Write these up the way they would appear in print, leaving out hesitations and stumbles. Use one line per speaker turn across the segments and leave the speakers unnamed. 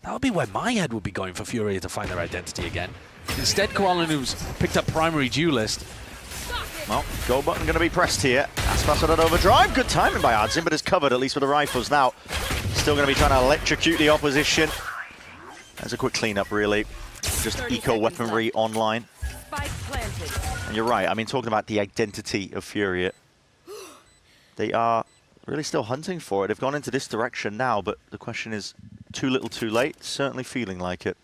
That would be where my head would be going for Furia to find their identity again. Instead, Koalanu's picked up primary duelist.
Well, go button going to be pressed here. Aspas on an overdrive. Good timing by Adzin, but it's covered at least with the rifles now. Still going to be trying to electrocute the opposition. There's a quick cleanup, really. Just eco-weaponry online. And you're right, I mean, talking about the identity of Furia, they are really still hunting for it. They've gone into this direction now, but the question is, too little, too late? Certainly feeling like it.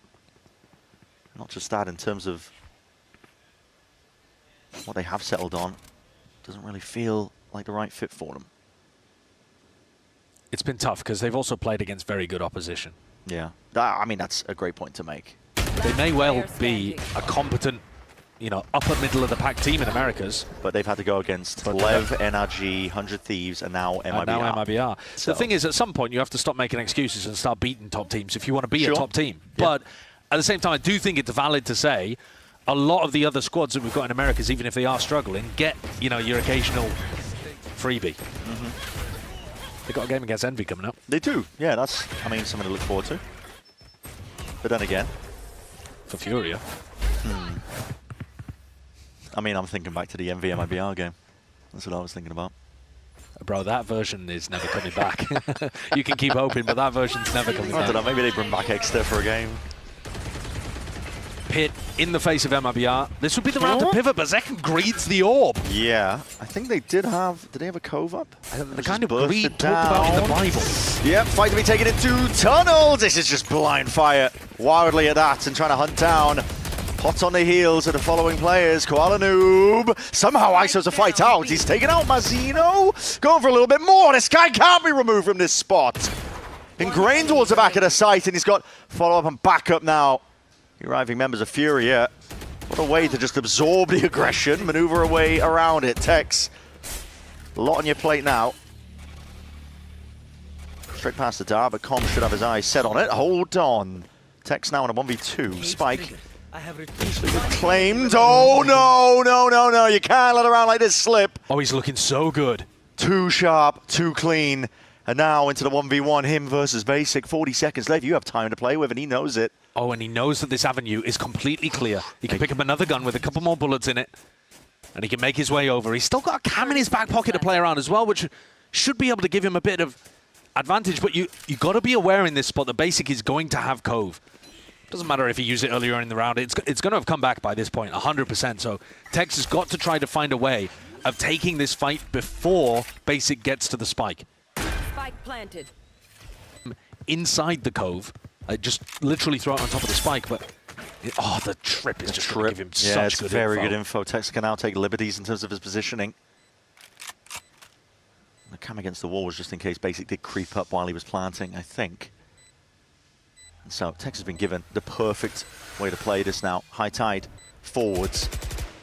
Not just that, in terms of what they have settled on, doesn't really feel like the right fit for them.
It's been tough because they've also played against very good opposition.
Yeah, I mean, that's a great point to make.
They may well be a competent, you know, upper middle of the pack team in Americas.
But they've had to go against Lev, NRG, 100 Thieves, and now MIBR.
Now MIBR.
So
the thing is, at some point, you have to stop making excuses and start beating top teams if you want to be a top team.
Yeah.
But at the same time, I do think it's valid to say a lot of the other squads that we've got in Americas, even if they are struggling, get, you know, your occasional freebie. They've got a game against Envy coming up.
They do. Yeah, that's, I mean, something to look forward to. But then again,
for Furia.
I mean, I'm thinking back to the MV MIBR game. That's what I was thinking about.
Bro, that version is never coming back. You can keep hoping, but that version's never coming back.
I don't know, maybe they bring back Exeter for a game.
Pit in the face of MIBR. This would be the round to pivot, but Zekken greeds the orb.
Yeah, I think they did they have a cove up?
The kind of greed talked about in the Bible.
Yep, fight to be taken into tunnels. This is just blind fire. Wildly at that and trying to hunt down. Hot on the heels of the following players. Koala Noob somehow ISOs a fight out. He's taken out Mazzino. Going for a little bit more. This guy can't be removed from this spot. Ingrained towards the back of the site, and he's got follow-up and backup now. The arriving members of Furia. What a way to just absorb the aggression, maneuver a way around it. Tex, a lot on your plate now. Straight past the dart, but Com should have his eyes set on it. Hold on. Tex now in a 1v2. Spike. Claimed. Oh, no. You can't let around like this slip.
Oh, he's looking so good.
Too sharp, too clean. And now into the 1v1, him versus Basic. 40 seconds left. You have time to play with, and he knows it.
Oh, and he knows that this avenue is completely clear. He can pick up another gun with a couple more bullets in it, and he can make his way over. He's still got a cam in his back pocket to play around as well, which should be able to give him a bit of advantage. But you got to be aware in this spot that Basic is going to have Cove. Doesn't matter if he used it earlier in the round. It's going to have come back by this point, 100%. So Tex has got to try to find a way of taking this fight before Basic gets to the spike.
Spike planted.
Inside the Cove. Just literally throw it on top of the spike, but the trip is just going to give him such good
very good info. Tex can now take liberties in terms of his positioning. The cam against the wall was just in case Basic did creep up while he was planting, I think. And so Tex has been given the perfect way to play this now. High tide, forwards.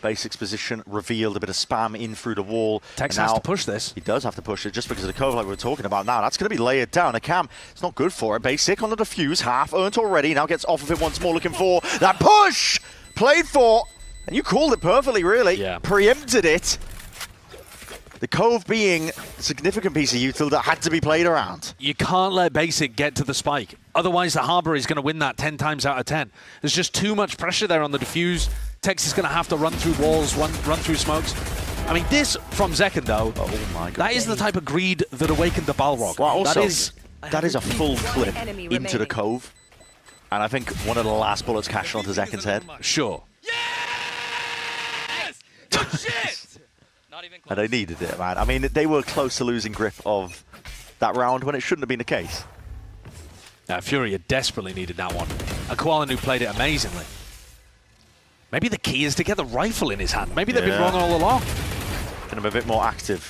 Basic's position revealed, a bit of spam in through the wall.
Tex has to push this.
He does have to push it just because of the Cove like we were talking about now. That's going to be layered down. A cam, it's not good for it. Basic on the defuse, half earned already. Now gets off of it once more, looking for that push! Played for, and you called it perfectly, really.
Yeah.
Preempted it. The Cove being a significant piece of util that had to be played around.
You can't let Basic get to the spike. Otherwise, the Harbor is going to win that 10 times out of 10. There's just too much pressure there on the defuse. Tex is going to have to run through walls, run through smokes. I mean, this from Zekken, though,
oh my God.
That is the type of greed that awakened the Balrog.
Well, also,
that is
a full clip into the Cove. And I think one of the last bullets cashed onto Zekken's head.
Sure.
Yes! Good shit! Not even close.
And they needed it, man. I mean, they were close to losing grip of that round when it shouldn't have been the case.
Furia desperately needed that one. And Koalanu played it amazingly. Maybe the key is to get the rifle in his hand. Maybe they've been wrong all along.
Getting him a bit more active.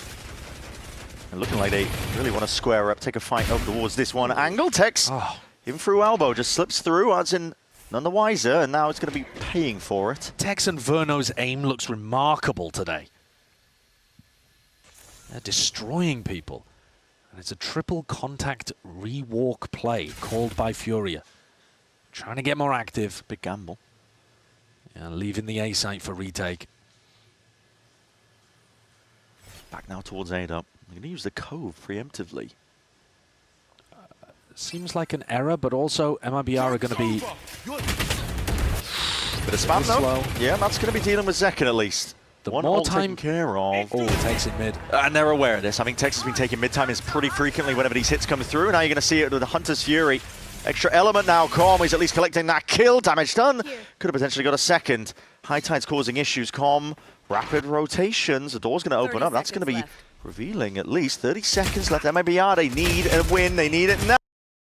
And looking like they really want to square up, take a fight over towards this one. Angle, Tex, even through elbow, just slips through, adds in none the wiser, and now it's going to be paying for it.
Tex and Verno's aim looks remarkable today. They're destroying people. And it's a triple contact re-walk play called by Furia. Trying to get more active.
Big gamble.
Yeah, leaving the A site for retake.
Back now towards A-Dub. I'm going to use the Cove preemptively.
seems like an error, but also MIBR are going to be
Bit of spam though.
slow.
Yeah, that's going to be dealing with Zekken at least.
The
One
more
all
time
taken care of.
Oh, takes it mid.
And they're aware of this. I think Texas has been taking mid-timers pretty frequently whenever these hits come through. Now you're going to see it with the Hunter's Fury. Extra element now. Calm is at least collecting that kill. Damage done. Could have potentially got a second. High tide's causing issues. Calm. Rapid rotations. The door's going to open up. That's going to be revealing at least 30 seconds left. MIBR, they need a win. They need it now.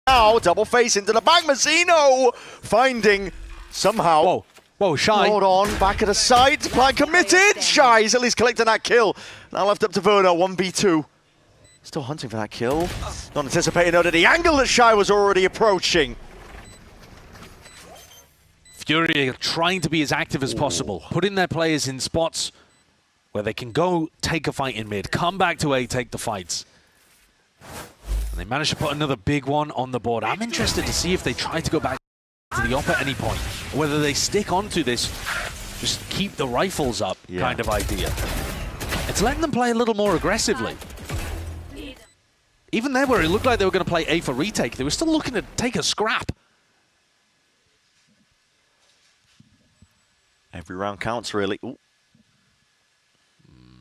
Now, double face into the back. Mazzino finding somehow.
Whoa. Whoa, Shy.
Hold on, back at the side. Plan committed. Shy is at least collecting that kill. Now left up to Verno, 1v2. Still hunting for that kill. Not anticipating though that the angle that Shy was already approaching.
Furia trying to be as active as possible, putting their players in spots where they can go take a fight in mid, come back to A, take the fights. And they managed to put another big one on the board. I'm interested to see if they try to go back to the op at any point, or whether they stick onto this, just keep the rifles up kind of idea. It's letting them play a little more aggressively. Even there where it looked like they were going to play A for retake, they were still looking to take a scrap.
Every round counts, really. Ooh.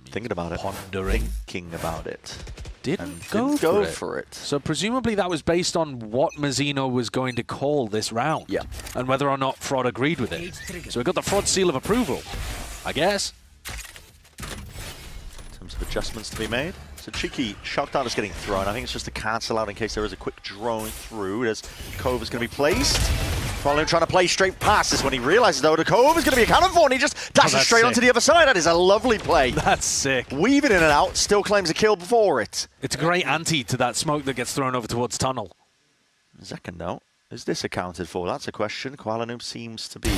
Thinking about it.
Pondering.
Thinking about it.
Didn't
go for it.
So presumably that was based on what Mazzino was going to call this round.
Yeah.
And whether or not Fraud agreed with it. So we got the Fraud seal of approval, I guess.
In terms of adjustments to be made. So cheeky shock dart is getting thrown. I think it's just to cancel out in case there is a quick drone through. As Cove is going to be placed. Following trying to play straight past this when he realizes though the Cove is going to be accounted for and he just dashes straight onto the other side. That is a lovely play.
That's sick.
Weaving in and out, still claims a kill before it.
It's a great ante to that smoke that gets thrown over towards tunnel.
Second note, is this accounted for? That's a question. Kuala Noob seems to be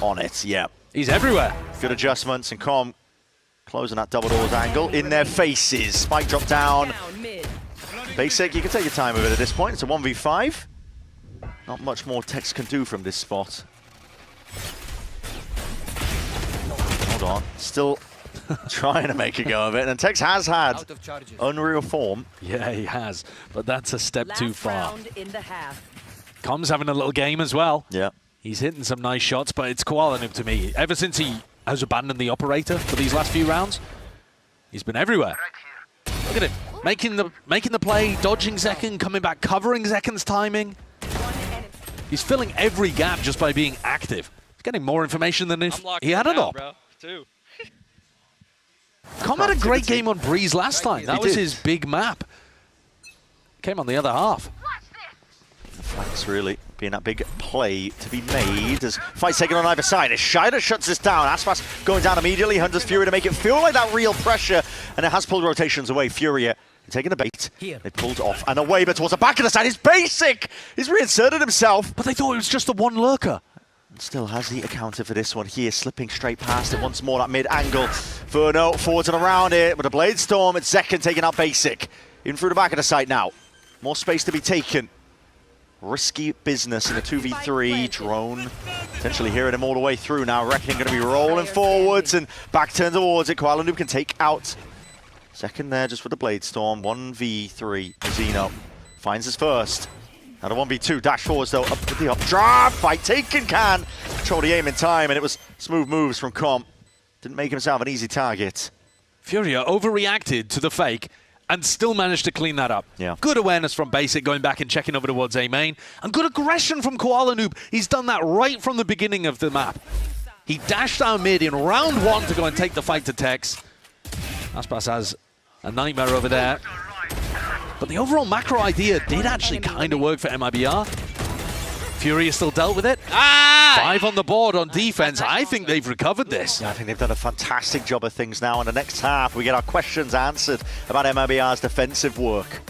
on it, yeah.
He's everywhere.
Good adjustments and Calm closing that double doors angle in their faces. Spike drop down. Basic, you can take your time with it at this point. It's a 1v5. Not much more Tex can do from this spot. Hold on, still trying to make a go of it. And Tex has had unreal form.
Yeah, he has. But that's a step too far.
Round in the half.
Com's having a little game as well.
Yeah.
He's hitting some nice shots, but it's Kuala Noob to me. Ever since he has abandoned the operator for these last few rounds, he's been everywhere. Look at him, making the play, dodging Zekken, coming back, covering Zekken's timing. He's filling every gap just by being active. He's getting more information than if he had an op. Com had a great game on Breeze last time. That was his big map. Came on the other half.
The flanks really being that big play to be made as fight's taken on either side. As Shida shuts this down, Aspas going down immediately. Hunter's Fury to make it feel like that real pressure, and it has pulled rotations away. Furia taking the bait. They pulled off and away, but towards the back of the side. It's Basic! He's reinserted himself.
But they thought it was just the one lurker.
Still has he accounted for this one here, slipping straight past it once more, that mid-angle. Verno forwards and around it with a Blade Storm. It's Zekken taking out Basic. In through the back of the site now. More space to be taken. Risky business in the 2v3. Drone potentially hearing him all the way through now. Reckoning going to be rolling forwards and back turn towards it. Kuala Noob can take out Zekken there just with the Blade Storm. 1v3. Zeno finds his first. Now the 1v2 dash forwards though, up with the up drop. Fight taken, can control the aim in time, and it was smooth moves from Com. Didn't make himself an easy target.
Furia overreacted to the fake and still managed to clean that up.
Yeah.
Good awareness from Basic going back and checking over towards A main, and good aggression from Kuala Noob. He's done that right from the beginning of the map. He dashed down mid in round one to go and take the fight to Tex. Aspas has a nightmare over there. But the overall macro idea did actually kind of work for MIBR. Furia still dealt with it. 5 on the board on defense. I think they've recovered this.
Yeah, I think they've done a fantastic job of things now. In the next half, we get our questions answered about MIBR's defensive work.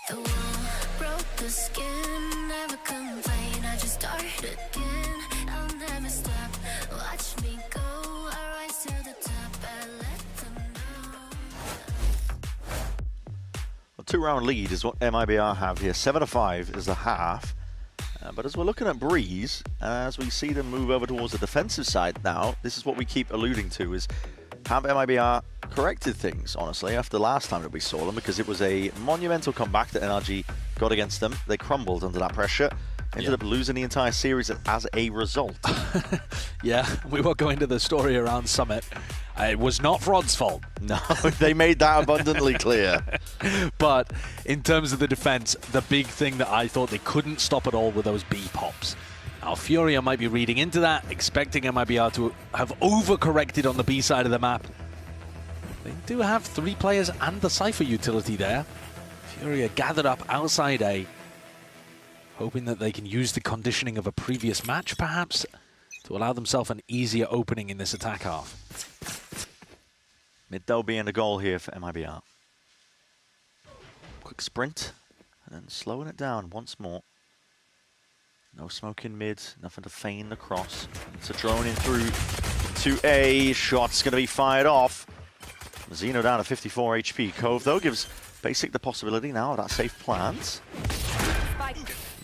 the wall, broke the skin, never complain, I just start again. I'll never stop, watch me go, I rise to the top, I let them know.
A 2-round lead is what MIBR have here. 7-5 is the half. But as we're looking at Breeze, as we see them move over towards the defensive side now, this is what we keep alluding to, is have MIBR corrected things, honestly, after the last time that we saw them, because it was a monumental comeback that NRG got against them. They crumbled under that pressure, ended up losing the entire series as a result.
Yeah, we won't go into the story around Summit. It was not Frod's fault.
No, they made that abundantly clear.
But in terms of the defense, the big thing that I thought they couldn't stop at all were those B pops. Now, Furia might be reading into that, expecting MIBR to have overcorrected on the B side of the map. They do have 3 players and the Cypher utility there. Furia gathered up outside A, hoping that they can use the conditioning of a previous match, perhaps, to allow themselves an easier opening in this attack half.
Mid though being a goal here for MIBR. Quick sprint, and then slowing it down once more. No smoke in mid, nothing to feign the cross. It's a drone in through to A. Shot's going to be fired off. Zeno down to 54 HP. Cove, though, gives Basic the possibility now of that safe plant.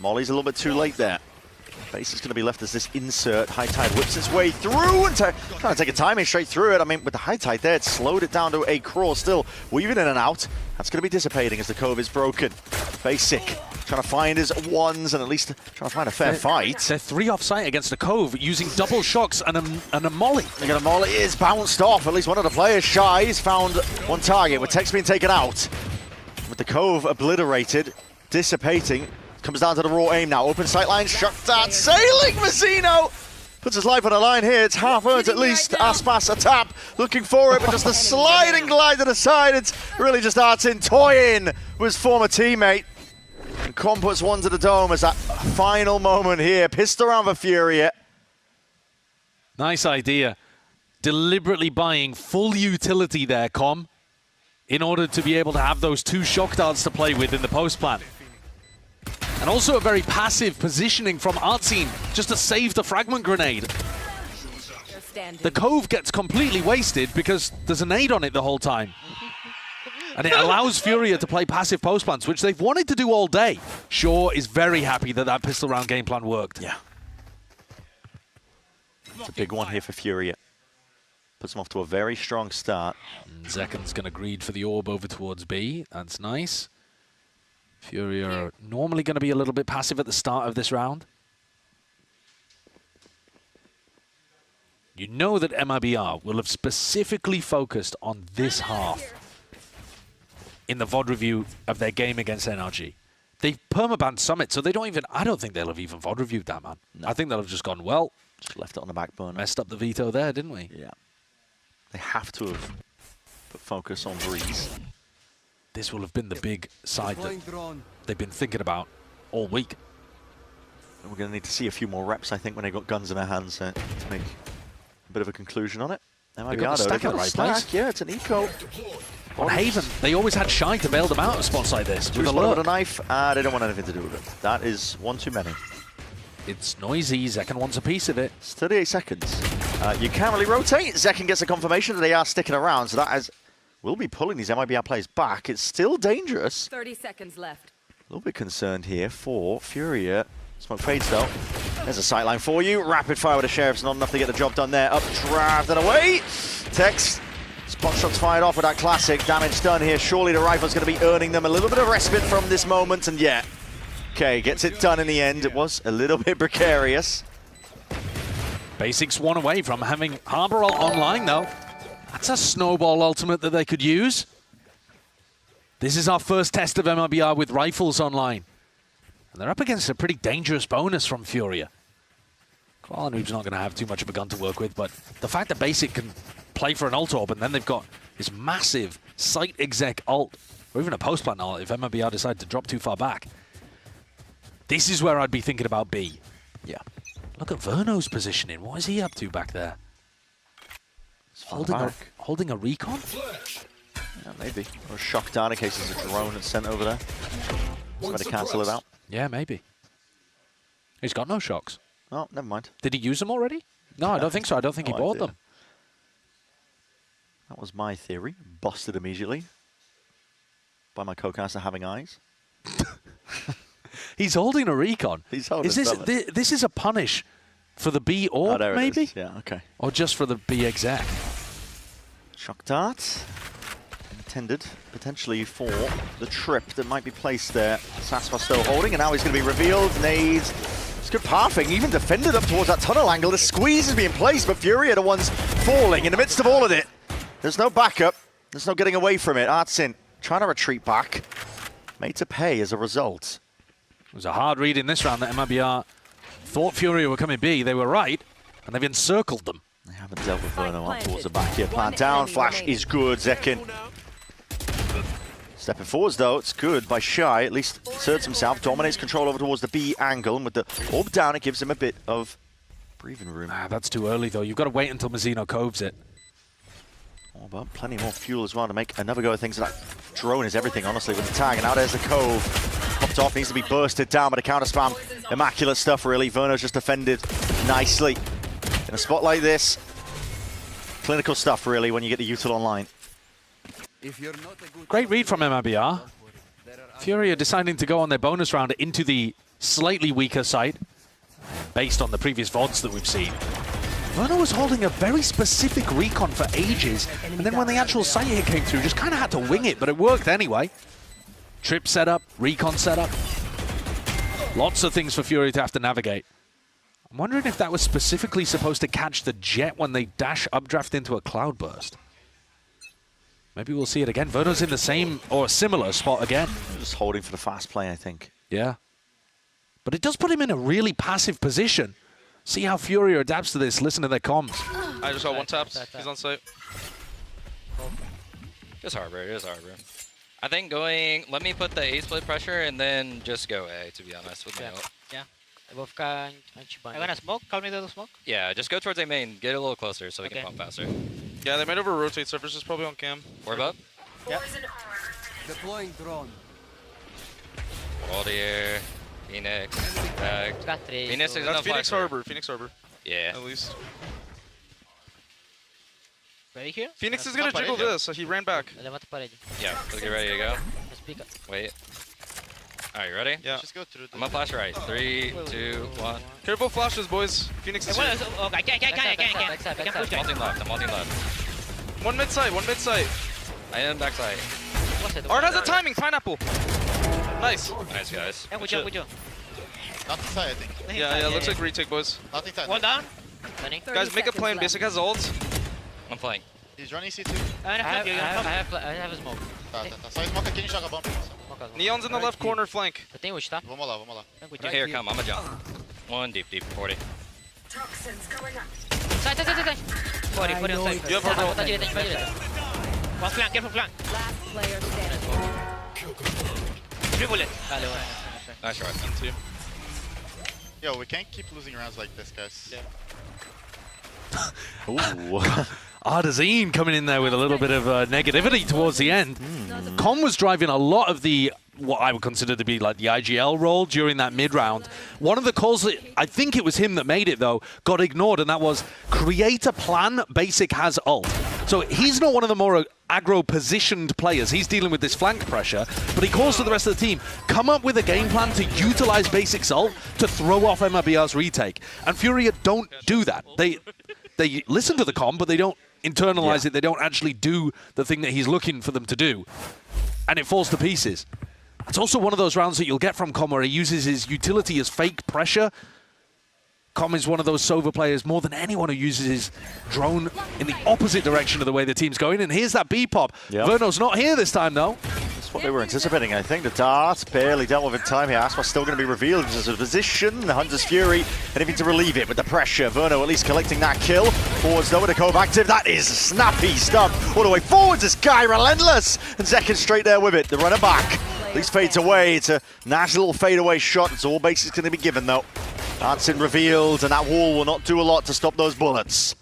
Molly's a little bit too late there. Basic's going to be left as this insert. High Tide whips its way through and trying to take a timing straight through it. I mean, with the High Tide there, it slowed it down to a crawl still. Weaving in and out. That's going to be dissipating as the Cove is broken. Basic trying to find his ones and at least trying to find a fair fight.
They're 3 off site against the Cove using double shocks and a molly.
They got a molly. It is bounced off. At least one of the players, Shy, has found one target with Tex being taken out. With the Cove obliterated, dissipating. Comes down to the raw aim now. Open sightline, shot that. Sailing Mazzino puts his life on the line here. It's half earned at least. Aspas a tap, looking for it, but just a sliding glide to the side. It's really just Artin toying with his former teammate. And Com puts one to the dome as that final moment here. Pissed around for Furia.
Nice idea. Deliberately buying full utility there, Com, in order to be able to have those 2 shock darts to play with in the post plan. And also a very passive positioning from Artin, just to save the fragment grenade. The Cove gets completely wasted because there's a nade on it the whole time. And it allows Furia to play passive post plants, which they've wanted to do all day. Shaw is very happy that that pistol round game plan worked.
Yeah. It's a big one here for Furia. Puts them off to a very strong start.
Zekan's going to greed for the orb over towards B. That's nice. Furia are normally going to be a little bit passive at the start of this round. You know that MIBR will have specifically focused on this half in the VOD review of their game against NRG. They've permabanned Summit, so they don't even, I don't think they'll have even VOD reviewed that, man. No. I think they'll have just gone, well,
just left it on the back burner.
Messed up the veto there, didn't we?
Yeah. They have to have put focus on Breeze.
This will have been the big side that they've been thinking about all week.
And we're going to need to see a few more reps, I think, when they've got guns in their hands to make a bit of a conclusion on it.
They've got the stack in the right place.
Yeah, it's an eco.
On Haven, they always had Shy to bail them out of spots like this. With
a knife, they don't want anything to do with it. That is one too many.
It's noisy. Zekan wants a piece of it.
It's 38 seconds. You can't really rotate. Zekan gets a confirmation that they are sticking around, so that will be pulling these MIBR players back. It's still dangerous.
30 seconds left.
A little bit concerned here for Furia. Smoke fades though. There's a sightline for you. Rapid fire with the Sheriff's not enough to get the job done there. Updraft and away. Tex. Spot shots fired off with that classic. Damage done here. Surely the rifle's going to be earning them a little bit of respite from this moment. And yeah. Okay, gets it done in the end. It was a little bit precarious.
Basics one away from having Harbor online though. That's a snowball ultimate that they could use. This is our first test of MIBR with rifles online. And they're up against a pretty dangerous bonus from Furia. Qualanoob's not going to have too much of a gun to work with, but the fact that Basic can play for an ult orb and then they've got this massive site exec ult, or even a post plant ult if MIBR decide to drop too far back. This is where I'd be thinking about B.
Yeah.
Look at Verno's positioning. What is he up to back there? Holding a recon?
Yeah, maybe. Or a shock down in case there's a drone that's sent over there. Going to cancel it out.
Yeah, maybe. He's got no shocks.
Oh, never mind.
Did he use them already? No, I don't think so. I don't think he
No
bought
idea.
them.
That was my theory. Busted immediately by my co-caster having eyes.
He's holding a recon.
He's holding
Is this
something.
this is a punish for the B orb,
there it
maybe?
is. Yeah, okay.
Or just for the B exec?
Shock dart. Intended potentially for the trip that might be placed there. Saspa still holding, and now he's going to be revealed. Nades. It's good pathing, even defended up towards that tunnel angle. The squeeze is being placed, but Furia are the ones falling in the midst of all of it. There's no backup. There's no getting away from it. Artsin trying to retreat back. Made to pay as a result.
It was a hard read in this round that MIBR thought Furia were coming B. They were right, and they've encircled them.
They haven't dealt with
Spike
Verno up towards the
planted.
back here.
One
Plant down.
enemy
Flash
remaining.
is good. Zekin stepping forwards though. It's good by Shy. At least asserts himself. Dominates control over towards the B angle. And with the orb down, it gives him a bit of breathing room.
Ah, that's too early, though. You've got to wait until Mazzino coves it.
Oh, but plenty more fuel as well to make another go of things. That drone is everything, honestly, with the tag. And now there's the cove. Popped off, needs to be bursted down by the counter spam. Immaculate stuff, really. Verno's just defended nicely. In a spot like this, clinical stuff, really, when you get the util online.
Great read from MIBR. Furia deciding to go on their bonus round into the slightly weaker side, based on the previous VODs that we've seen. Verno was holding a very specific recon for ages, and then when the actual sight hit came through, just kind of had to wing it, but it worked anyway. Trip setup, recon setup. Lots of things for Furia to have to navigate. I'm wondering if that was specifically supposed to catch the jet when they dash updraft into a cloudburst. Maybe we'll see it again. Verno's in the same or similar spot again.
Just holding for the fast play, I think.
Yeah. But it does put him in a really passive position. See how Furia adapts to this. Listen to their comms.
I just got one tapped. He's on site.
Just harbor, I think going, let me put the A split pressure and then just go A, to be honest, with my ult.
Yeah. I will I'm gonna smoke. Call me to smoke.
Yeah, just go towards A main, get a little closer so we can pump faster.
Yeah, they might over rotate. Surface is probably on cam.
Orb up.
Yeah.
Deploying drone.
Hold here. Phoenix. Tag.
Got three.
Phoenix
so-
is
That's
enough
Phoenix
flash.
Harbor. Phoenix Harbor,
Yeah.
at least.
Ready here?
Phoenix is gonna jiggle this, so he ran back.
Levanta a parede.
Yeah, so get ready to go.
Just pick up.
Wait. Alright, you ready?
Yeah.
Just go through
I'm gonna flash right. 3, 2, 1.
Careful flashes, boys. Phoenix is
Well,
here.
okay, can.
I'm ulting left, I'm ulting left.
One mid side, one mid side.
I am backside.
Art has a timing, pineapple. Nice.
Nice, guys.
Yeah, good job.
Not inside, I think.
Yeah, looks like retake, boys.
Not inside.
One down. Running.
Guys, make a plan.
seconds
Basic has ult.
I'm flying.
He's running C2.
I have a smoke.
Tá. Só smoke aqui e joga bomba.
Neon's in the left corner flank.
Eu tenho ult, tá?
Vamos lá.
Here, come, I'm a jump. One deep, 40.
Sai. 40 on side.
You have harbor.
Volta à direita, a gente vai à direita. One flank, careful flank.
Last player standing.
Free bullet. Valeu,
Nice shot.
Into.
Yo, we can't keep losing rounds like this, guys.
Yeah.
Ooh.
Ardazine coming in there with a little bit of negativity towards the end. Con was driving a lot of the, what I would consider to be like the IGL role during that mid-round. One of the calls, that I think it was him that made it though, got ignored, and that was create a plan, Basic has ult. So he's not one of the more aggro-positioned players. He's dealing with this flank pressure, but he calls to the rest of the team, come up with a game plan to utilize Basic's ult to throw off MIBR's retake. And Furia don't do that. They listen to the comm, but they don't internalize it. They don't actually do the thing that he's looking for them to do. And it falls to pieces. It's also one of those rounds that you'll get from Com where he uses his utility as fake pressure. Com is one of those Sova players more than anyone who uses his drone in the opposite direction of the way the team's going. And here's that B-pop.
Yep.
Verno's not here this time, though.
That's what they were anticipating, I think. The dart barely dealt with in time here. Aspa's still going to be revealed as a position. The Hunter's Fury, anything to relieve it with the pressure. Verno at least collecting that kill. Forwards though with a cove active. That is snappy stuff. All the way forwards. This guy relentless. And Zekin straight there with it. The runner back. At least fades away. It's a nice little fadeaway shot. It's all Basic's going to be given though. Dancing revealed, and that wall will not do a lot to stop those bullets.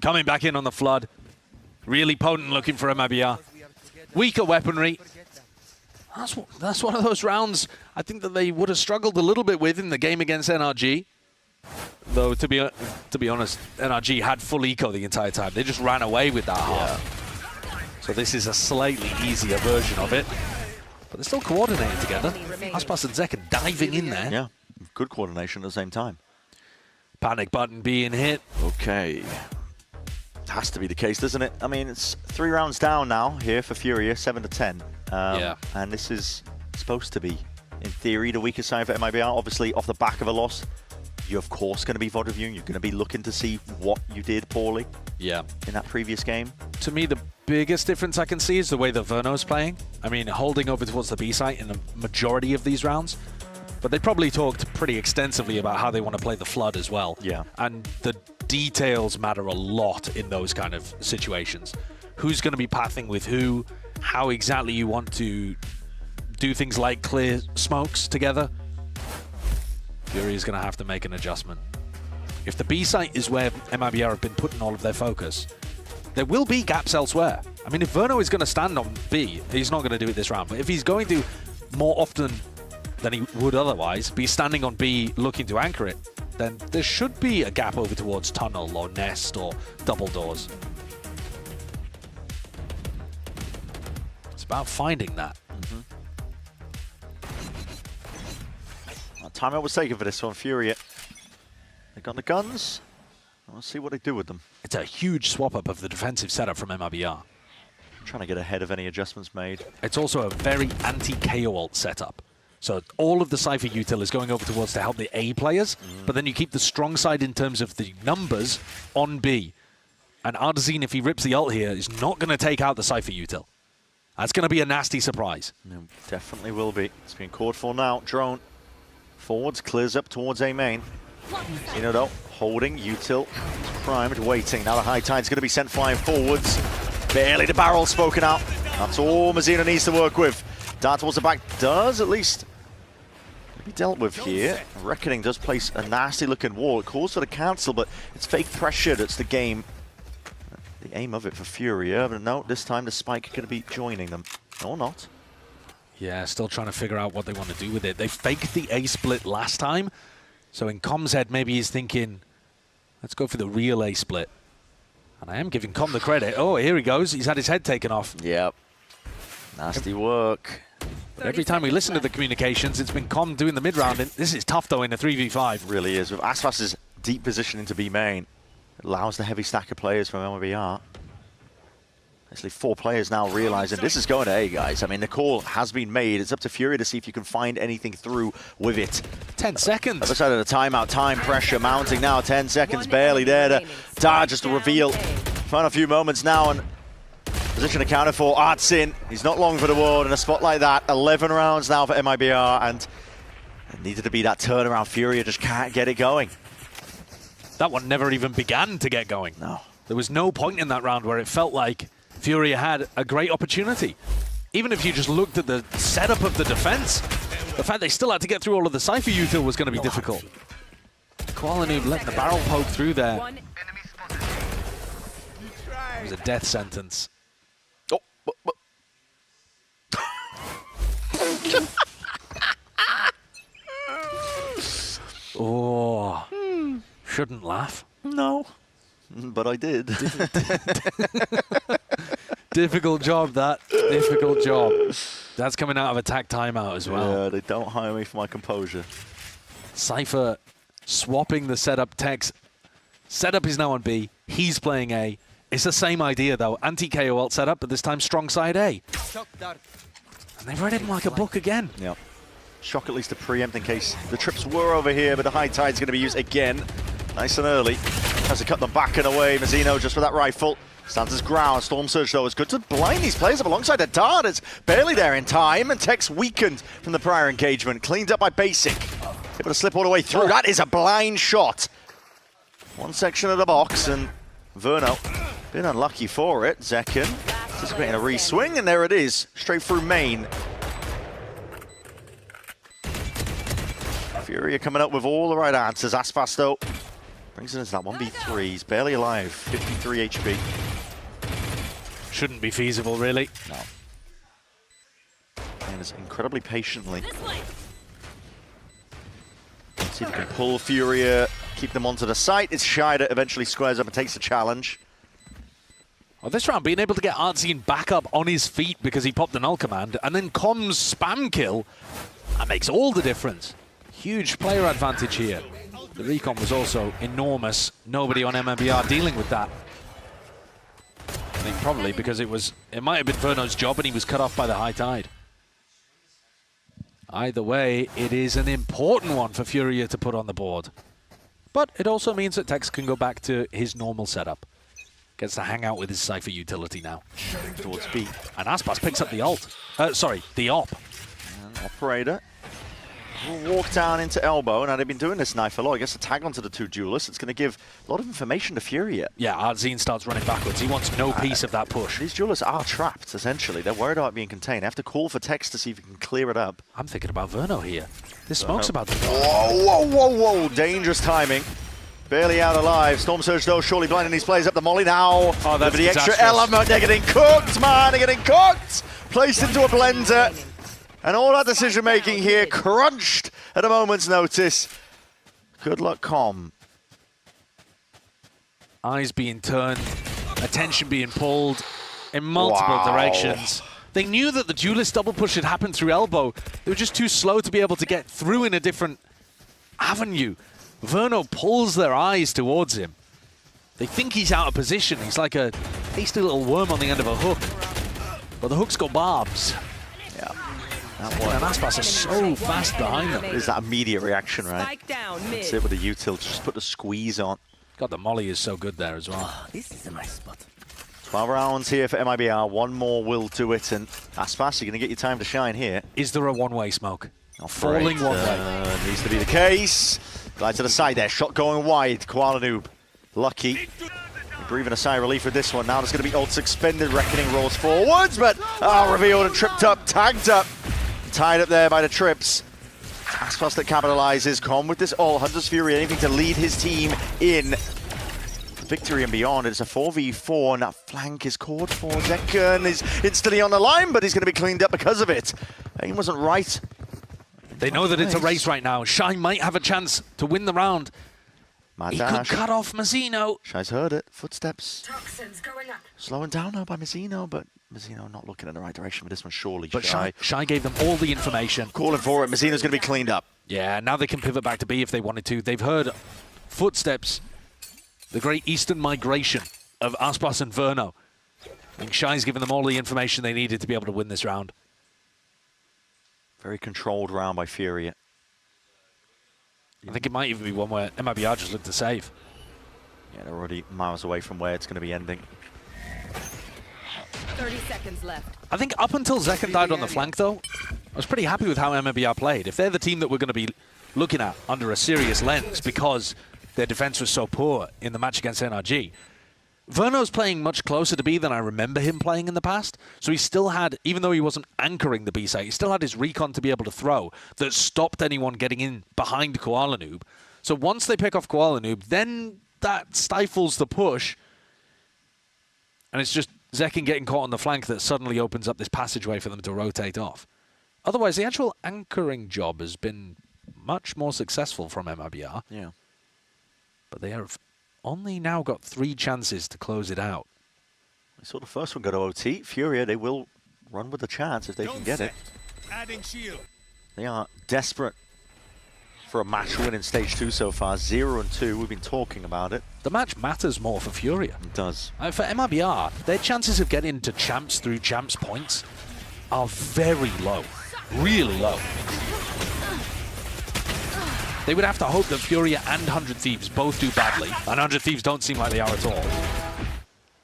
Coming back in on the flood. Really potent looking for MIBR. Weaker weaponry. That's one of those rounds I think that they would have struggled a little bit with in the game against NRG. Though, to be honest, NRG had full eco the entire time. They just ran away with that half. So this is a slightly easier version of it. But they're still coordinating together. Aspas and Zekken diving in there.
Yeah, good coordination at the same time.
Panic button being hit.
Okay. It has to be the case, doesn't it? I mean, it's 3 rounds down now here for Furia, 7-10.
Yeah.
And this is supposed to be, in theory, the weaker side for MIBR. Obviously, off the back of a loss, you're of course going to be VOD. You're going to be looking to see what you did poorly in that previous game.
To me, the biggest difference I can see is the way that Verno's playing. I mean, holding over towards the B site in the majority of these rounds. But they probably talked pretty extensively about how they want to play the Flood as well.
Yeah.
And the details matter a lot in those kind of situations. Who's going to be pathing with who, how exactly you want to do things like clear smokes together. Fury is going to have to make an adjustment. If the B site is where MIBR have been putting all of their focus, there will be gaps elsewhere. I mean, if Verno is going to stand on B, he's not going to do it this round. But if he's going to more often than he would otherwise be standing on B looking to anchor it, then there should be a gap over towards Tunnel or Nest or Double Doors. It's about finding that.
Timeout was taken for this one, Furia. They got the guns. We'll see what they do with them.
It's a huge swap up of the defensive setup from MIBR.
Trying to get ahead of any adjustments made.
It's also a very anti-KO ult setup. So all of the Cypher util is going over towards to help the A players, but then you keep the strong side in terms of the numbers on B. And Ardazine, if he rips the ult here, is not going to take out the Cypher util. That's going to be a nasty surprise.
No, definitely will be. It's being called for now. Drone forwards, clears up towards A main. Though, holding, util, primed, waiting. Now the high tide's going to be sent flying forwards. Barely the barrel spoken out. That's all Mazino needs to work with. Dart towards the back does at least be dealt with here. Reckoning does place a nasty looking wall. It calls for the cancel, but it's fake pressure that's the game. The aim of it for Furia, but no, this time the Spike going to be joining them. Or not.
Yeah, still trying to figure out what they want to do with it. They faked the A split last time, so in Com's head maybe he's thinking, let's go for the real A split. And I am giving Com the credit. Oh, here he goes. He's had his head taken off.
Yep. Nasty work.
But every time we listen to the communications, it's been Com doing the mid-round. This is tough, though, in a 3v5.
Really is. With Asfas's deep position into B main, it allows the heavy stack of players from MIBR. Actually, 4 players now realizing this is going to A, guys. I mean, the call has been made. It's up to Furia to see if you can find anything through with it.
10 seconds.
Other side of the timeout, time pressure mounting now. 10 seconds, barely there to dodge, just to reveal. Final few moments now, and position accounted for. Art's in. He's not long for the ward in a spot like that. 11 rounds now for MIBR, and it needed to be that turnaround. Furia just can't get it going.
That one never even began to get going.
No.
There was no point in that round where it felt like Furia had a great opportunity. Even if you just looked at the setup of the defense, the fact they still had to get through all of the Cypher util was going to be difficult. Qualinoob letting the barrel poke through there. It was a death sentence. Oh. Shouldn't laugh.
No. But I did.
Difficult job, that. Difficult job. That's coming out of attack timeout as well.
Yeah, they don't hire me for my composure.
Cypher swapping the setup. Tex. Setup is now on B. He's playing A. It's the same idea, though. Anti-KO ult setup, but this time strong side A. And they've read him like a book again.
Yeah. Shock at least to preempt in case the trips were over here, but the high tide's going to be used again. Nice and early. Has to cut them back and away. Mazino just for that rifle. Stands his ground. Storm Surge, though, is good to blind these players up alongside the Dart. It's barely there in time, and Tex weakened from the prior engagement. Cleaned up by Basic. Able to slip all the way through. That is a blind shot. One section of the box, and Verno been unlucky for it. Zekken anticipating a re-swing, and there it is. Straight through main. Furia coming up with all the right answers. Aspas, though, brings it into that 1v3. He's barely alive. 53 HP.
Shouldn't be feasible, really.
No. And this incredibly patiently. See if he can pull Furia, keep them onto the site. It's Shy that eventually squares up and takes the challenge.
Well, this round, being able to get Artzine back up on his feet because he popped the null command, and then Com's spam kill, that makes all the difference. Huge player advantage here. The recon was also enormous. Nobody on MIBR dealing with that. I think probably because it might have been Verno's job and he was cut off by the high tide. Either way, it is an important one for Furia to put on the board. But it also means that Tex can go back to his normal setup. Gets to hang out with his Cypher utility now.
Towards B.
And Aspas picks up the ult. Sorry, the op.
And Operator will walk down into elbow. Now they've been doing this knife a lot. He gets a tag onto the two duelists. It's going to give a lot of information to Furia.
Yeah, Artzine starts running backwards. He wants no piece of that push.
These duelists are trapped, essentially. They're worried about being contained. They have to call for Tex to see if he can clear it up.
I'm thinking about Verno here. This smoke's about to go.
Whoa, whoa, whoa, whoa. Dangerous timing. Barely out alive. Storm Surge, though, surely blinding these players up the molly now.
Oh, that's
the extra element. They're getting cooked, man. They're getting cooked. Placed into a blender. And all that decision-making here crunched at a moment's notice. Good luck, Com.
Eyes being turned, attention being pulled in multiple directions. They knew that the duelist double push had happened through elbow. They were just too slow to be able to get through in a different avenue. Verno pulls their eyes towards him. They think he's out of position. He's like a tasty little worm on the end of a hook. But the hook's got barbs.
Yeah.
And Aspas are so fast behind them.
There's that immediate reaction, right?
Spike down mid.
That's it with the util. Just put the squeeze on.
God, the molly is so good there as well.
This is a nice spot.
12 rounds here for MIBR. One more will do it. And Aspas, you're going to get your time to shine here.
Is there a one-way smoke?
Falling one way. Needs to be the case. Glide to the side there. Shot going wide. Koala Noob. Lucky. Breathing a sigh of relief with this one. Now there's going to be ult suspended. Reckoning rolls forwards, but revealed and tripped up. Tagged up. Tied up there by the trips. Aspas that capitalizes. Com with this ult. Hunter's Fury. Anything to lead his team in victory and beyond. It's a 4v4, and that flank is caught for Zekken. Is instantly on the line, but he's going to be cleaned up because of it. Aim wasn't right.
They know that it's a race right now. Shy might have a chance to win the round. He could cut off Mazzino.
Shy's heard it. Footsteps.
Toxins going up.
Slowing down now by Mazzino, but Mazzino not looking in the right direction for this one, surely.
But Shy gave them all the information.
Calling for it. Mazzino's going to be cleaned up.
Yeah, now they can pivot back to B if they wanted to. They've heard footsteps. The great eastern migration of Aspas and Verno. I think Shy's given them all the information they needed to be able to win this round.
Very controlled round by Furia.
I think it might even be one where MIBR just looked to save.
Yeah, they're already miles away from where it's going to be ending.
30 seconds left.
I think up until Zekken died on the flank, though, I was pretty happy with how MIBR played. If they're the team that we're going to be looking at under a serious lens because their defense was so poor in the match against NRG, Verno's playing much closer to B than I remember him playing in the past. So he still had, even though he wasn't anchoring the B site, he still had his recon to be able to throw that stopped anyone getting in behind Koala Noob. So once they pick off Koala Noob, then that stifles the push. And it's just Zekken getting caught on the flank that suddenly opens up this passageway for them to rotate off. Otherwise, the actual anchoring job has been much more successful from MIBR.
Yeah.
But they have only now got 3 chances to close it out.
We saw the first one go to OT. Furia, they will run with the chance if they can get it.
Adding shield.
They are desperate for a match win in stage 2 so far. 0-2. We've been talking about it.
The match matters more for Furia.
It does.
For MIBR, their chances of getting to champs through champs points are very low. Really low. They would have to hope that Furia and 100 Thieves both do badly, and 100 Thieves don't seem like they are at all.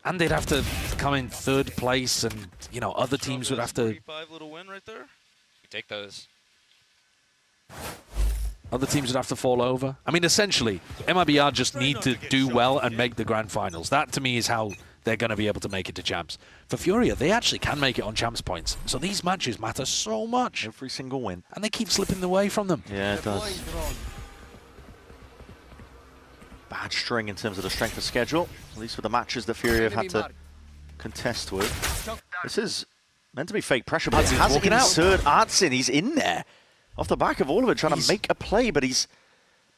And they'd have to come in 3rd place, and you know other teams would have to.
45 little win right there.
Take those.
Other teams would have to fall over. I mean, essentially, MIBR just need to do well and make the grand finals. That to me is how they're going to be able to make it to champs. For Furia, they actually can make it on champs points. So these matches matter so much.
Every single win.
And they keep slipping away from them.
Yeah, it does. Bad string in terms of the strength of schedule, at least for the matches that Furia have had to contest with. This is Meant to be fake pressure, but
Adzin's
it has
walking out.
insert Adzin. He's in there. Off the back of all of it, trying to make a play, but he's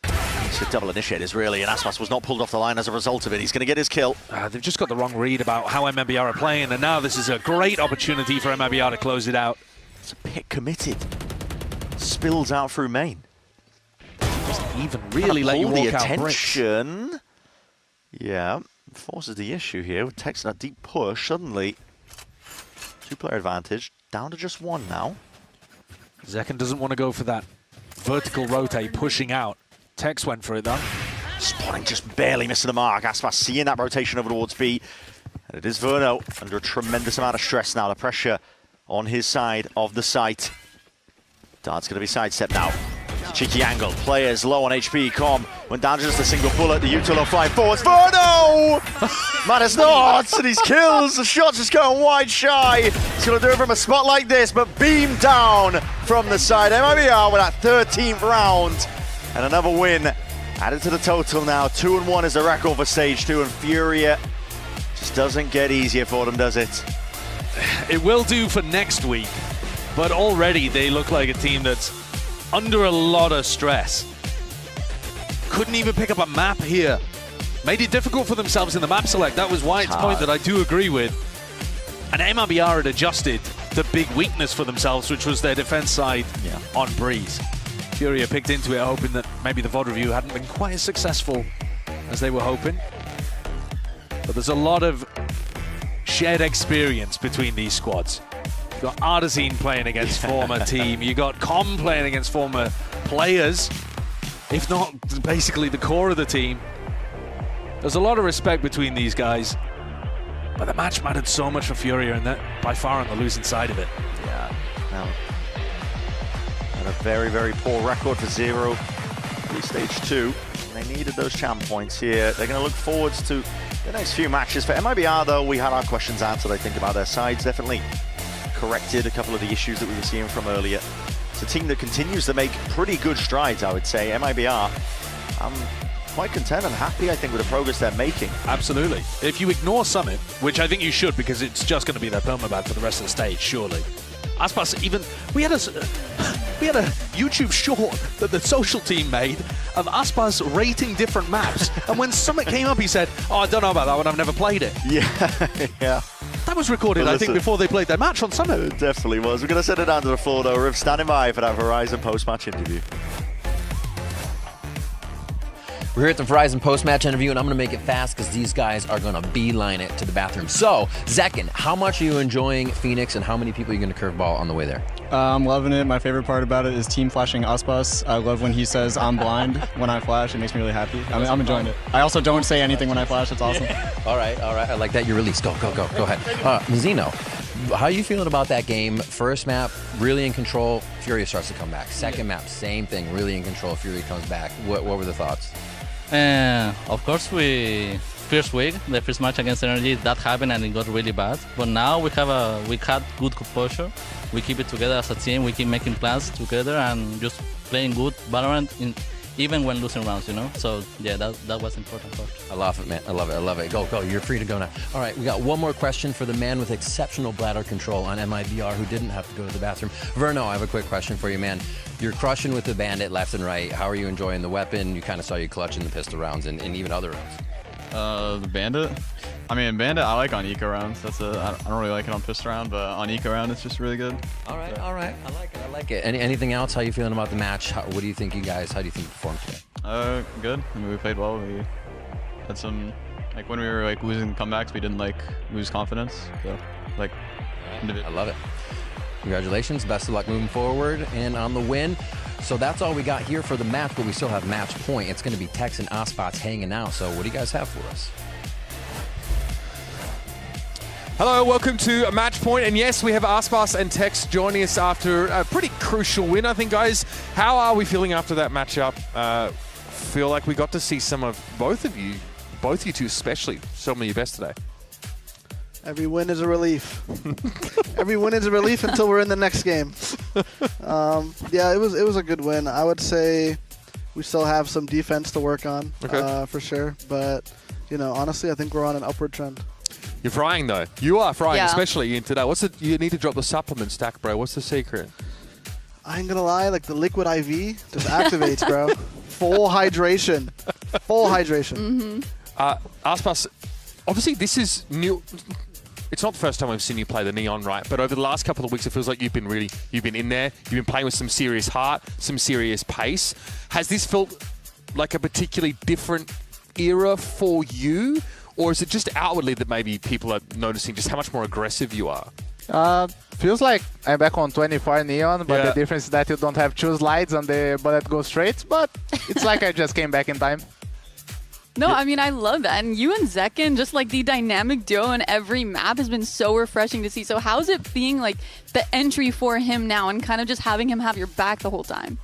a double initiators, really, and Aspas was not pulled off the line as a result of it. He's going to get his kill.
They've just got the wrong read about how MIBR are playing, and now this is a great opportunity for MIBR to close it out.
It's a pick committed. Spills out through main.
Doesn't even really let you
Pull the
walk out bricks.
attention. Yeah, forces the issue here with Tex in a deep push. Suddenly, 2-player advantage, down to just 1 now.
Zekken doesn't want to go for that vertical rotate, pushing out. Tex went for it, though.
Spotting just barely missing the mark. Aspas seeing that rotation over towards B. And it is Verno under a tremendous amount of stress now. The pressure on his side of the site. Dart's going to be sidestepped now. Cheeky angle. Players low on HP. Com went down to just a single bullet. The Util flying forwards. Verno! Man, it's not! And he's kills. The shot's just going wide shy. He's going to do it from a spot like this, but beam down from the side. MIBR with that 13th round. And another win added to the total now. 2-1 is the record for stage 2, and Furia just doesn't get easier for them, does it?
It will do for next week, but already they look like a team that's under a lot of stress. Couldn't even pick up a map here. Made it difficult for themselves in the map select. That was Wyatt's point that I do agree with. And MIBR had adjusted the big weakness for themselves, which was their defense side on Breeze. Furia picked into it, hoping that maybe the VOD review hadn't been quite as successful as they were hoping. But there's a lot of shared experience between these squads. You got Artazine playing against former team. You got Com playing against former players, if not basically the core of the team. There's a lot of respect between these guys. But the match mattered so much for Furia, and that by far on the losing side of it.
Yeah. Now, and a very, very poor record for Zero. Stage 2. And they needed those champ points here. They're going to look forwards to the next few matches. For MIBR, though, we had our questions answered, I think, about their sides. Definitely corrected a couple of the issues that we were seeing from earlier. It's a team that continues to make pretty good strides, I would say. MIBR, I'm quite content and happy, I think, with the progress they're making.
Absolutely. If you ignore Summit, which I think you should, because it's just going to be their permaban for the rest of the stage, surely. Aspas, even we had a YouTube short that the social team made of Aspas rating different maps, and when Summit came up, he said, "Oh, I don't know about that one. I've never played it."
Yeah, yeah.
That was recorded, I think, before they played their match on Summit.
It definitely was. We're going to send it down to the floor, though. Riv standing by for that Verizon post-match interview.
We're here at the Verizon post-match interview, and I'm going to make it fast because these guys are going to beeline it to the bathroom. So, Zekken, how much are you enjoying Phoenix, and how many people are you going to curveball on the way there?
I'm loving it. My favorite part about it is team flashing Aspas. I love when he says I'm blind when I flash. It makes me really happy. I'm enjoying it. I also don't say anything when I flash. It's awesome.
All right. I like that. You're released. Go ahead. Mazzino, how are you feeling about that game? First map, really in control. Furia starts to come back. Second map, same thing, really in control. Furia comes back. What were the thoughts?
Of course, first week, the first match against Energy, that happened and it got really bad. But now we had good composure. We keep it together as a team. We keep making plans together and just playing good Valorant, even when losing rounds, you know. So yeah, that was important part.
I love it, man. I love it. Go. You're free to go now. All right, we got one more question for the man with exceptional bladder control on MIBR who didn't have to go to the bathroom. Verno, I have a quick question for you, man. You're crushing with the Bandit left and right. How are you enjoying the weapon? You kind of saw you clutching the pistol rounds and even other rounds.
The Bandit? I mean, Bandit I like on eco rounds. I don't really like it on pistol round, but on eco round it's just really good.
All right. I like it. Anything else? How you feeling about the match? How do you think you performed today?
Good. I mean, we played well. We had some, like when we were like losing comebacks, we didn't like lose confidence. So like,
I love it. Congratulations. Best of luck moving forward and on the win. So that's all we got here for the match, but we still have match point. It's going to be Tex and Aspas hanging out. So what do you guys have for us?
Hello, welcome to Match Point, and yes, we have Aspas and Tex joining us after a pretty crucial win, I think, guys. How are we feeling after that matchup? Feel like we got to see some of both you two especially, some of your best today.
Every win is a relief. Every win is a relief until we're in the next game. Yeah, it was a good win. I would say we still have some defense to work on, for sure. But, you know, honestly, I think we're on an upward trend.
You're frying though. You are frying,
Yeah.
especially in today. What's the? You need to drop the supplement stack, bro. What's the secret?
I ain't gonna lie, like the liquid IV just activates, bro. Full hydration. Full hydration.
Aspas, obviously this is new. It's not the first time I've seen you play the Neon, right? But over the last couple of weeks, it feels like you've been in there. You've been playing with some serious heart, some serious pace. Has this felt like a particularly different era for you? Or is it just outwardly that maybe people are noticing just how much more aggressive you are?
Feels like I'm back on 24 Neon, but
Yeah.
the difference is that you don't have 2 slides and the bullet goes straight, but it's like I just came back in time.
No, I mean, I love that. And you and Zekin, just like the dynamic duo in every map has been so refreshing to see. So how's it being like the entry for him now and kind of just having him have your back the whole time?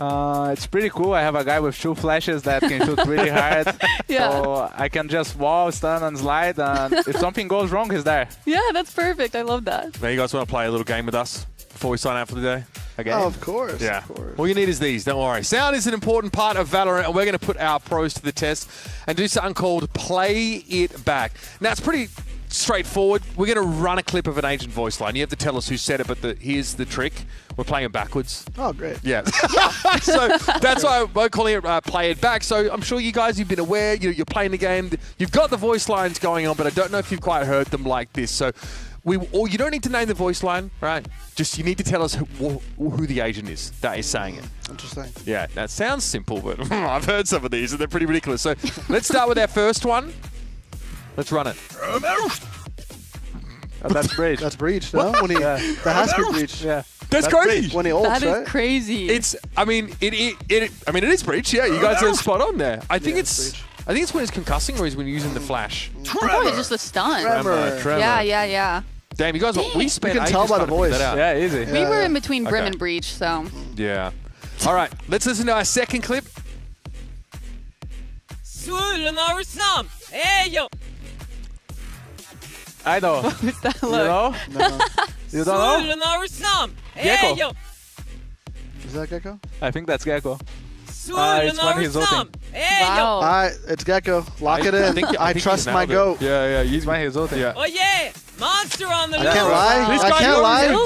It's pretty cool. I have a guy with 2 flashes that can shoot really hard.
Yeah.
So I can just wall, stun, and slide, and if something goes wrong, he's there.
Yeah, that's perfect. I love that.
Now, you guys want to play a little game with us before we sign out for the day?
Okay.
Oh, of course.
Yeah.
Of course.
All you need is these, don't worry. Sound is an important part of Valorant, and we're going to put our pros to the test and do something called Play It Back. Now, it's pretty straightforward. We're going to run a clip of an agent voice line. You have to tell us who said it, but here's the trick. We're playing it backwards.
Oh, great.
Yeah. So that's why we're calling it Play It Back. So I'm sure you guys, you've been aware, you're playing the game. You've got the voice lines going on, but I don't know if you've quite heard them like this. So you don't need to name the voice line, right? Just you need to tell us who the agent is that is saying it.
Interesting.
Yeah, that sounds simple, but I've heard some of these and they're pretty ridiculous. So let's start with our first one. Let's run it.
That's Breach.
That's Breach, no? When he, that has to be Breach.
Yeah.
That's crazy.
When he ults,
That is
right?
crazy.
It is Breach. Yeah, you guys are spot on there. I think it's when he's concussing or is when you're using the flash.
I thought it was just a stunt.
Tremor.
Yeah.
Damn, you guys, we spent
You can
ages
tell by
trying
the
to figure
voice.
that out.
Yeah, easy.
We were in between Brim
Okay.
and Breach, so.
Yeah. All right, let's listen to our second clip.
I know.
What's that
You
look?
know?
No.
You don't know? Gecko.
Is that Gecko?
I think that's Gecko. It's when he's ulting.
Wow.
All right, it's Gecko. Lock it in. I
think
trust
you
my
nailed it.
goat.
Yeah,
It's when he's ulting.
yeah.
Oh yeah! Monster on the
I can't lie.
This
I
guy
can't
knows
lie.
his
You,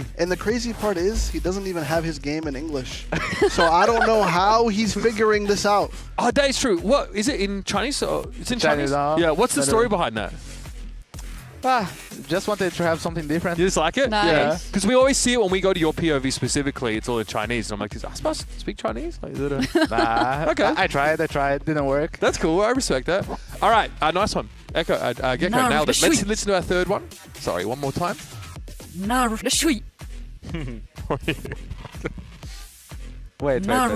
game.
and the crazy part is he doesn't even have his game in English. So I don't know how he's figuring this out.
Oh, that is true. What is it in Chinese? Or it's in Chinese.
Chinese,
Yeah. What's the story behind that?
Just wanted to have something different.
You just like it?
Nice.
Yeah. Because we always see it when we go to your POV specifically. It's all in Chinese, and I'm like, "Is I supposed to speak Chinese?" Like, is it a...
Nah,
Okay.
I tried, didn't work.
That's cool. I respect that. All right, nice one. Echo, Gecko nailed it. Let's listen to our third one. Sorry, one more time.
Wait. One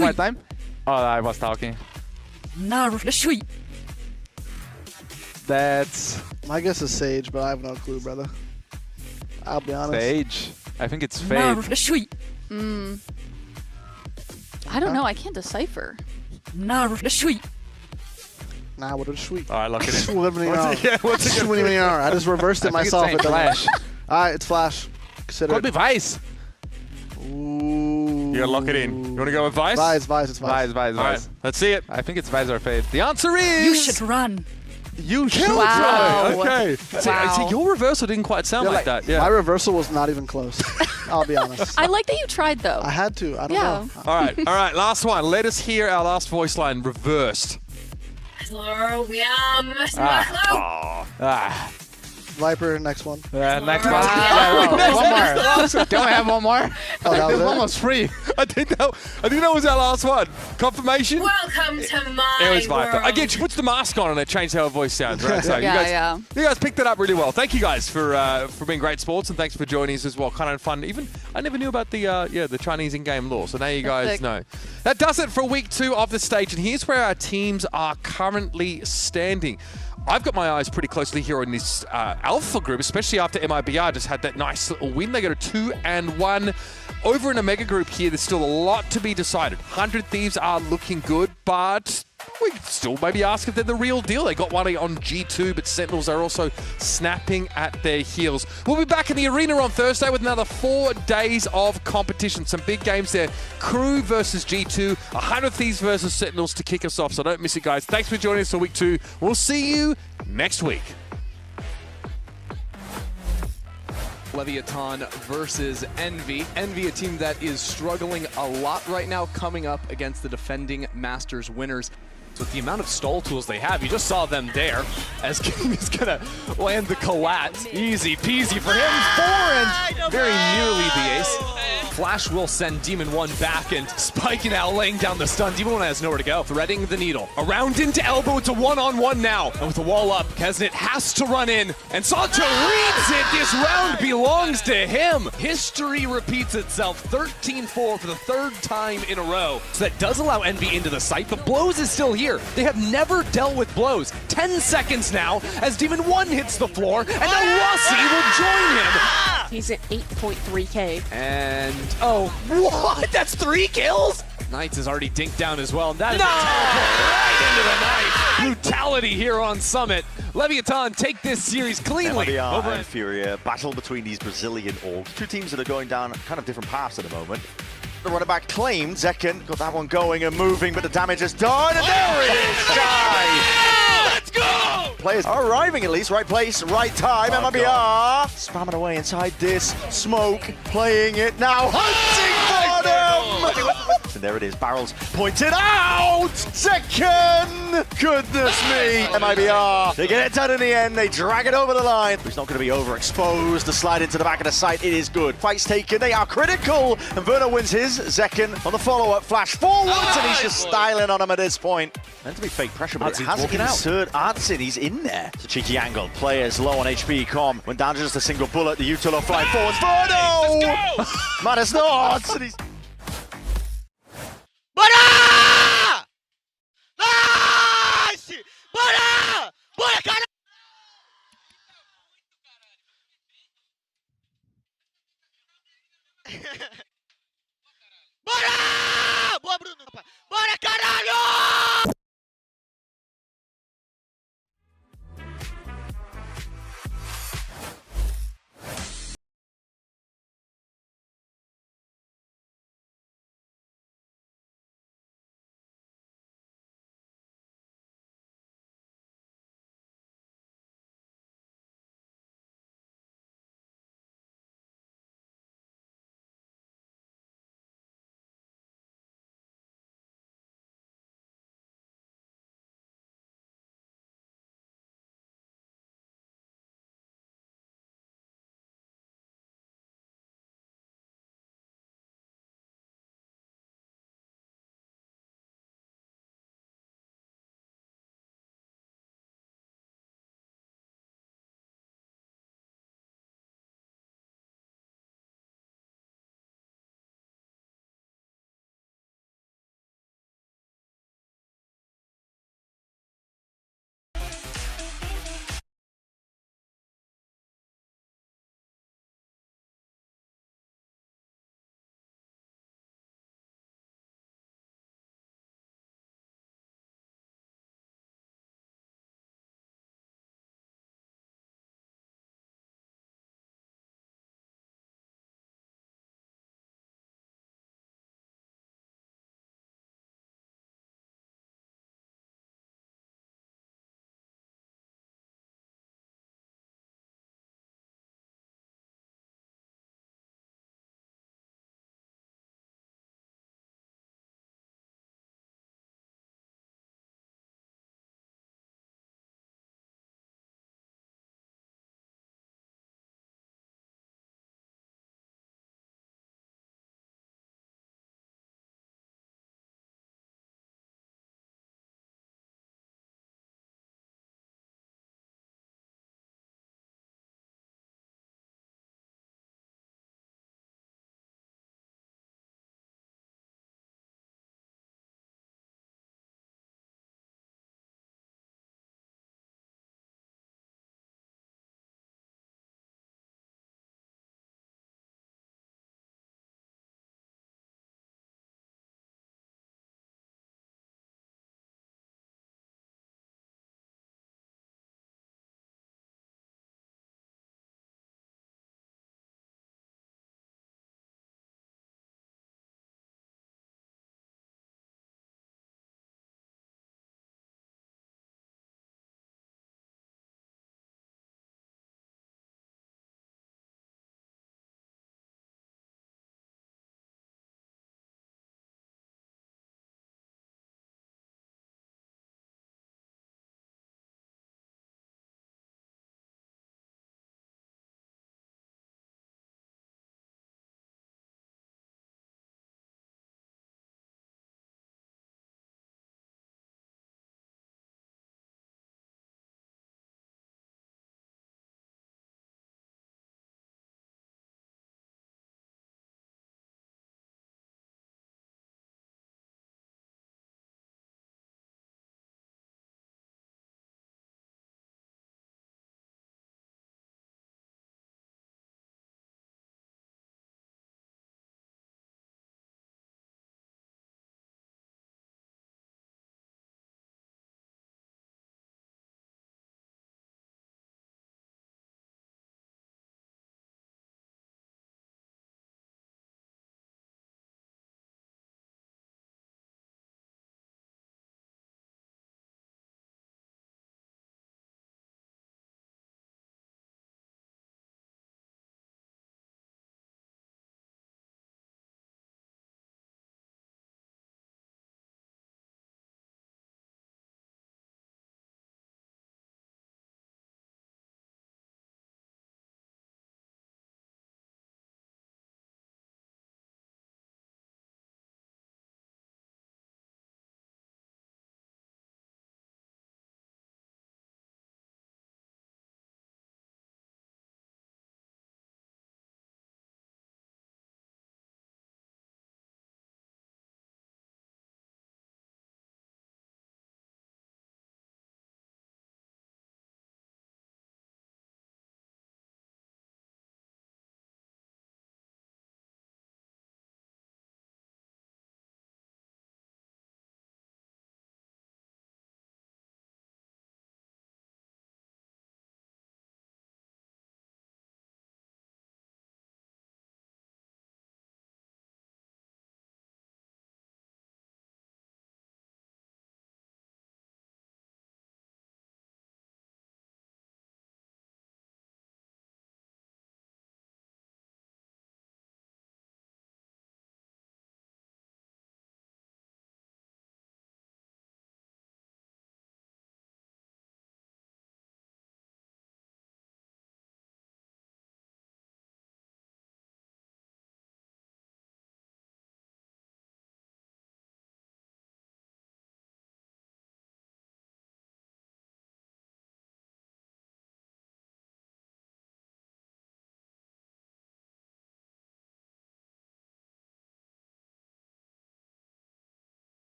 more time? Oh, I was talking. That's
My guess is Sage, but I have no clue, brother. I'll be honest.
Sage. I think it's Fade.
I don't know. I can't decipher.
Nah, what a sweet.
All right, lock it in.
What's it? I just reversed it
I think it's
myself.
saying
It doesn't-
Flash.
All right, it's Flash. Consider
Could
it.
be Vice.
You gotta lock it in. You wanna go with Vice?
Vice, it's Vice.
Vice.
All right, let's see it.
I think it's Vice or Fade.
The answer is...
You should run.
You should
Wow.
run. Okay. See,
Wow.
your reversal didn't quite sound like that. Yeah.
My reversal was not even close. I'll be honest.
I like that you tried, though.
I had to. I don't
Yeah.
know.
All right, last one. Let us hear our last voice line reversed.
Viper, next one.
Next one.
Wow.
One more. Can I have one more?
Oh, that was
It's
it?
almost free.
I think that was our last one. Confirmation?
Welcome to my
It was Viper.
world.
Again, she puts the mask on and it changed how her voice sounds, right? So
Yeah,
you guys picked it up really well. Thank you guys for being great sports and thanks for joining us as well. Kind of fun. Even I never knew about the Chinese in-game law, so now you guys
sick.
know. That does it for week 2 of the stage, and here's where our teams are currently standing. I've got my eyes pretty closely here on this Alpha group, especially after MIBR just had that nice little win. They got a 2-1. Over in a mega group here, there's still a lot to be decided. 100 Thieves are looking good, but we could still maybe ask if they're the real deal. They got one on G2, but Sentinels are also snapping at their heels. We'll be back in the arena on Thursday with another 4 days of competition. Some big games there. Crew versus G2, 100 Thieves versus Sentinels to kick us off, so don't miss it, guys. Thanks for joining us for week 2. We'll see you next week.
Leviathan versus Envy. Envy, a team that is struggling a lot right now, coming up against the defending Masters winners.
With the amount of stall tools they have, you just saw them there as King is gonna land the collat. Easy peasy for him. 4 and very nearly the ace. Flash will send Demon 1 back, and Spike now laying down the stun. Demon 1 has nowhere to go. Threading the needle. Around into elbow. It's a one-on-one now. And with the wall up, Kesnet has to run in. And Sancho reads it. This round belongs to him. History repeats itself. 13-4 for the 3rd time in a row. So that does allow Envy into the site, but Blows is still here. They have never dealt with Blows. 10 seconds now as Demon 1 hits the floor, and now Rossi will join him.
He's at 8.3k.
And, oh, what? That's 3 kills? Knights has already dinked down as well. And that is a teleport right into the knife. Brutality here on Summit. Leviathan take this series cleanly.
MIBR and Furia, battle between these Brazilian orgs. 2 teams that are going down kind of different paths at the moment. The runner back claimed. Zekken got that one going and moving, but the damage is done, and there it is, Sky!
Let's go!
Players are arriving at least, right place, right time. MIBR spamming away inside this smoke, playing it now, hunting for them! And there it is, barrels pointed out! Zekken! Goodness me! MIBR, they get it done in the end, they drag it over the line. It's not going to be overexposed, the slide into the back of the site, it is good. Fight's taken, they are critical, and Verno wins his. Zekken on the follow-up, flash forwards, and he's just styling on him at this point. Meant to be fake pressure, but it hasn't insert Artsin, he's in there. It's a cheeky angle, players low on HP, Com went down to just a single bullet, the Util are flying forwards, Verno! Man, it's not! And he's
Bora! Nice! Bora! Bora, cara! Bora! Boa, Bruno! Bora, caralho!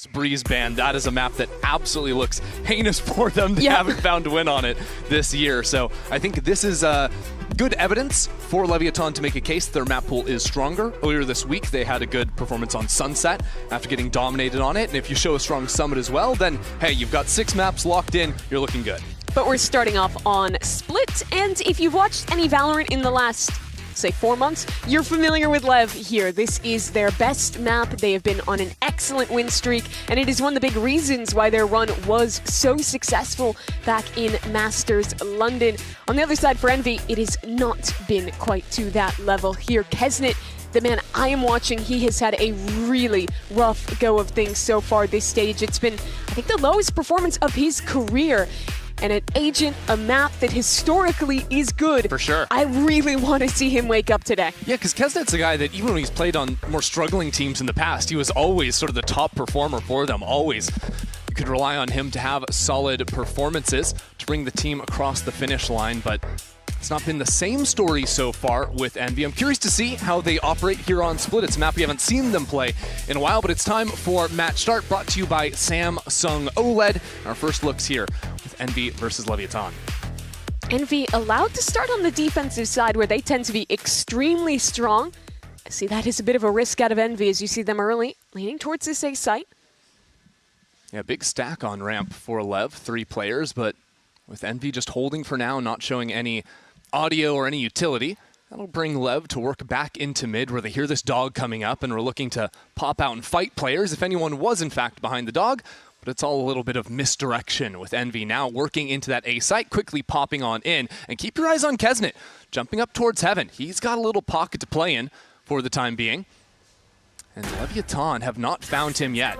It's Breeze Band. That is a map that absolutely looks heinous for them. They haven't found a win on it this year. So I think this is good evidence for Leviathan to make a case their map pool is stronger. Earlier this week, they had a good performance on Sunset after getting dominated on it. And if you show a strong Summit as well, then hey, you've got 6 maps locked in. You're looking good.
But we're starting off on Split, and if you've watched any Valorant in the last, say, 4 months, you're familiar with Lev here. This is their best map. They have been on an excellent win streak, and it is one of the big reasons why their run was so successful back in Masters London. On the other side for Envy, it has not been quite to that level here. Kesnet, the man I am watching, he has had a really rough go of things so far this stage. It's been, I think, the lowest performance of his career. And an Agent, a map that historically is good. For sure. I really want to see him wake up today.
Yeah, because Kesnet's a guy that even when he's played on more struggling teams in the past, he was always sort of the top performer for them, always. You could rely on him to have solid performances to bring the team across the finish line, but it's not been the same story so far with Envy. I'm curious to see how they operate here on Split. It's a map we haven't seen them play in a while, but it's time for Match Start, brought to you by Samsung OLED. Our first looks here with Envy versus Leviathan.
Envy allowed to start on the defensive side where they tend to be extremely strong. I see that is a bit of a risk out of Envy as you see them early, leaning towards this A site.
Yeah, big stack on ramp for Lev, 3 players, but with Envy just holding for now, not showing any audio or any utility, that'll bring Lev to work back into mid where they hear this dog coming up and we're looking to pop out and fight players if anyone was in fact behind the dog. But it's all a little bit of misdirection with Envy now working into that A site, quickly popping on in. And keep your eyes on Kesnet, jumping up towards Heaven. He's got a little pocket to play in for the time being. And Leviathan have not found him yet.